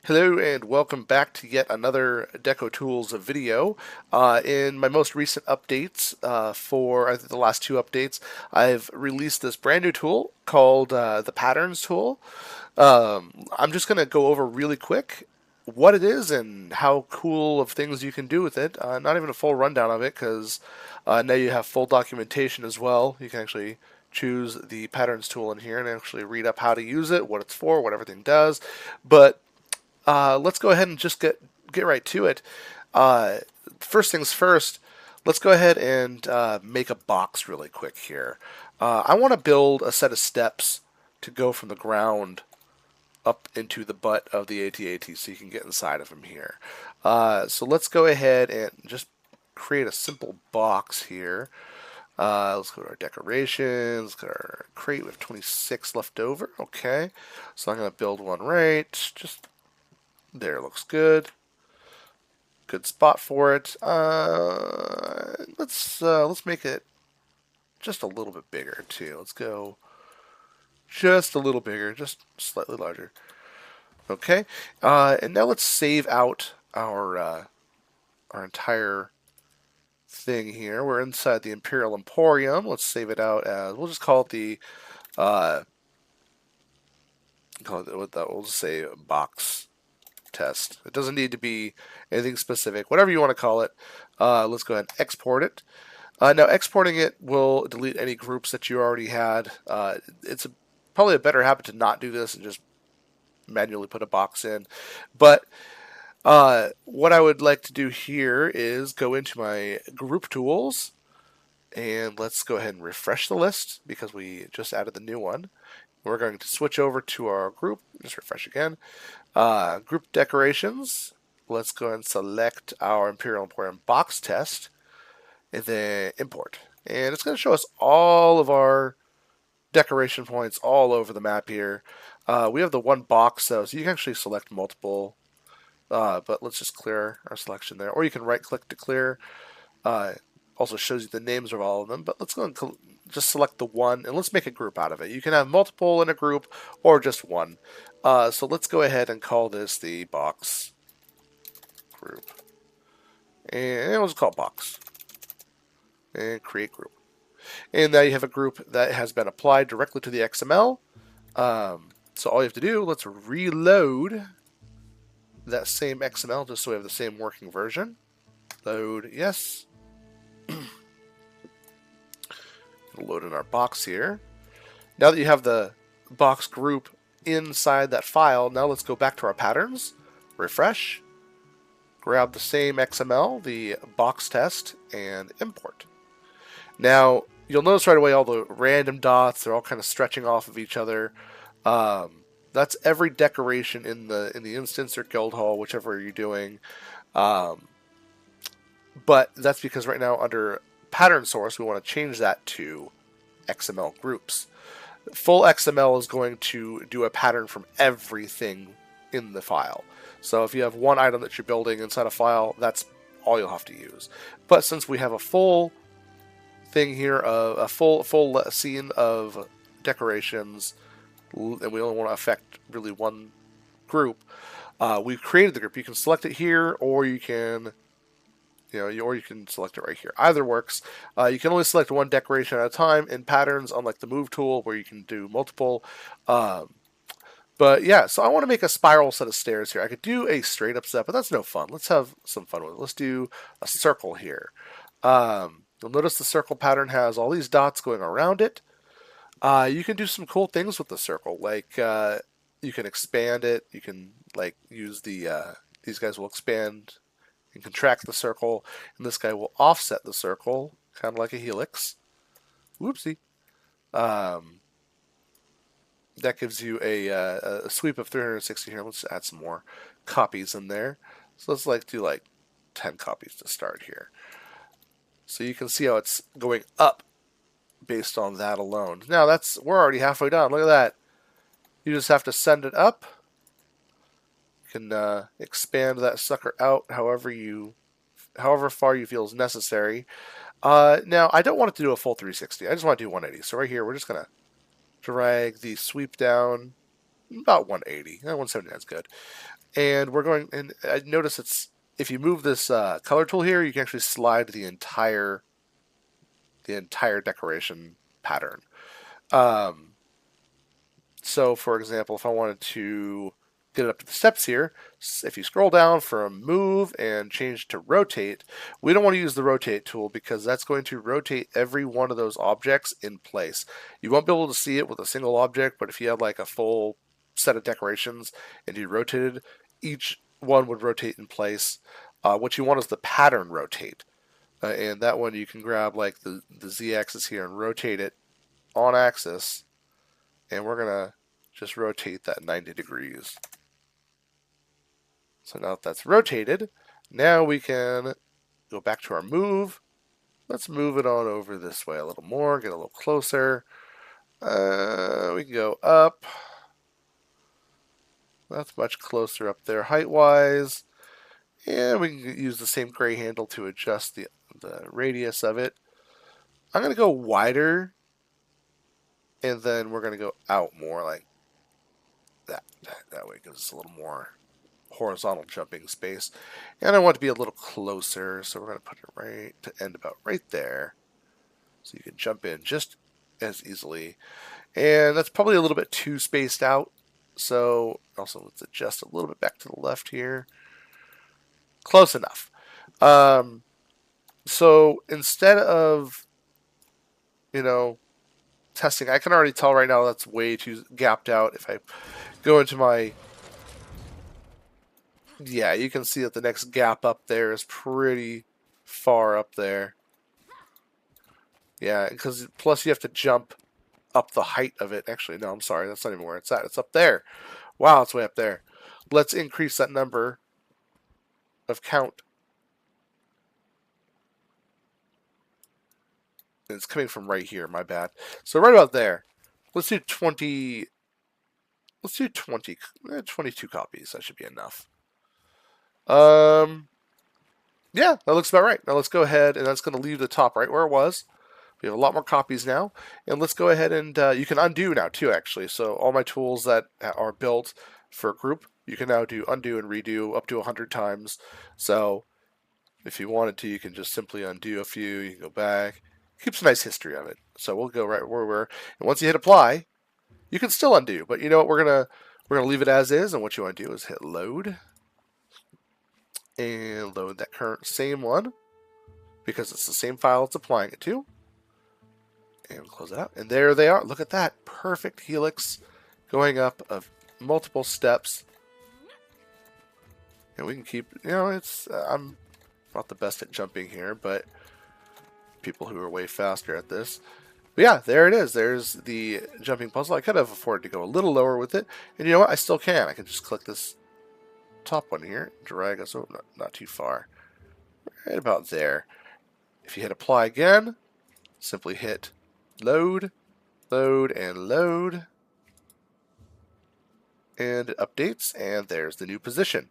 Hello and welcome back to yet another Deco Tools video. In my most recent updates, for I think the last two updates, I've released this brand new tool called the Patterns tool. I'm just going to go over really quick what it is and how cool of things you can do with it. Not even a full rundown of it because now you have full documentation as well. You can actually choose the Patterns tool in here and actually read up how to use it, what it's for, what everything does. But let's go ahead and just get right to it. Uh, First things first, let's go ahead and make a box really quick here. I want to build a set of steps to go from the ground up into the butt of the AT-AT so you can get inside of them here. So let's go ahead and just create a simple box here. Let's go to our decorations, let's go to our crate. We have 26 left over. Okay, so I'm going to build one right. Just there, looks good. Good spot for it. Let's make it just a little bit bigger too. Let's go just a little bigger, just slightly larger. Okay, and now let's save out our entire thing here. We're inside the Imperial Emporium. Let's save it out as we'll just call it the we'll just say box test. It doesn't need to be anything specific, whatever you want to call it. Let's go ahead and export it. Now, exporting it will delete any groups that you already had. It's probably a better habit to not do this and just manually put a box in. But what I would like to do here is go into my group tools, and let's go ahead and refresh the list because we just added the new one. We're going to switch over to our group. Just refresh again. Group decorations. Let's go ahead and select our Imperial Emporium box test, and then import. And it's going to show us all of our decoration points all over the map here. We have the one box though, so you can actually select multiple. But let's just clear our selection there, or you can right-click to clear. Also shows you the names of all of them. But let's go and just select the one, and let's make a group out of it. You can have multiple in a group, or just one. So let's go ahead and call this the box group. And we'll just call it box. And create group. And now you have a group that has been applied directly to the XML. So all you have to do, let's reload that same XML just so we have the same working version. Load, yes. Load in our box here. Now that you have the box group inside that file, now let's go back to our patterns, refresh, grab the same XML, the box test, and import. Now you'll notice right away all the random dots, they're all kind of stretching off of each other. That's every decoration in the instance or guild hall, whichever you're doing. But that's because right now under pattern source, we want to change that to XML groups. Full XML is going to do a pattern from everything in the file. So if you have one item that you're building inside a file, that's all you'll have to use. But since we have a full thing here, a full scene of decorations, and we only want to affect really one group, we've created the group. You can select it here, or you can or you can select it right here. Either works. You can only select one decoration at a time in patterns, unlike the move tool where you can do multiple. But yeah, so I want to make a spiral set of stairs here. I could do a straight up set, but that's no fun. Let's have some fun with it. Let's do a circle here. You'll notice the circle pattern has all these dots going around it. You can do some cool things with the circle, like you can expand it. You can use the these guys will expand and contract the circle, and this guy will offset the circle, kind of like a helix. Whoopsie. That gives you a sweep of 360 here. Let's add some more copies in there. So let's do 10 copies to start here. So you can see how it's going up based on that alone. Now we're already halfway down. Look at that. You just have to send it up. You can expand that sucker out however far you feel is necessary. Now I don't want it to do a full 360. I just want to do 180. So right here we're just gonna drag the sweep down about 180. 179 is good. And we're going, and I notice it's, if you move this color tool here, you can actually slide the entire decoration pattern. So for example, if I wanted to get it up to the steps here, if you scroll down from move and change to rotate, we don't want to use the rotate tool because that's going to rotate every one of those objects in place. You won't be able to see it with a single object, but if you had like a full set of decorations and you rotated, each one would rotate in place. What you want is the pattern rotate. And that one you can grab like the z-axis here and rotate it on axis, and we're going to just rotate that 90 degrees. So now that that's rotated, now we can go back to our move. Let's move it on over this way a little more, get a little closer. We can go up. That's much closer up there height-wise. And we can use the same gray handle to adjust the radius of it. I'm going to go wider, and then we're going to go out more like that. That way it gives us a little more horizontal jumping space. And I want it to be a little closer, so we're going to put it right to end about right there. So you can jump in just as easily. And that's probably a little bit too spaced out. So also let's adjust a little bit back to the left here. Close enough. So instead of, testing, I can already tell right now that's way too gapped out. If I go into my, yeah, you can see that the next gap up there is pretty far up there. Yeah, because plus you have to jump up the height of it. Actually, no, I'm sorry, that's not even where it's at. It's up there. Wow, it's way up there. Let's increase that number of count. It's coming from right here, my bad. So right about there. Let's do 20. Let's do 22 copies. That should be enough. Yeah, that looks about right. Now let's go ahead, and that's going to leave the top right where it was. We have a lot more copies now, and let's go ahead and you can undo now too, actually. So all my tools that are built for a group, you can now do undo and redo up to 100 times. So if you wanted to, you can just simply undo a few. You can go back. Keeps a nice history of it. So we'll go right where we're. And once you hit apply, you can still undo. But you know what? We're gonna leave it as is. And what you want to do is hit load and load that current same one because it's the same file it's applying it to. And close it out. And there they are. Look at that perfect helix going up of multiple steps. And we can keep. It's I'm not the best at jumping here, but people who are way faster at this. But yeah, there it is. There's the jumping puzzle. I could have afforded to go a little lower with it. And you know what? I still can. I can just click this top one here, drag us over, not too far. Right about there. If you hit apply again, simply hit load, load, and load. And it updates, and there's the new position.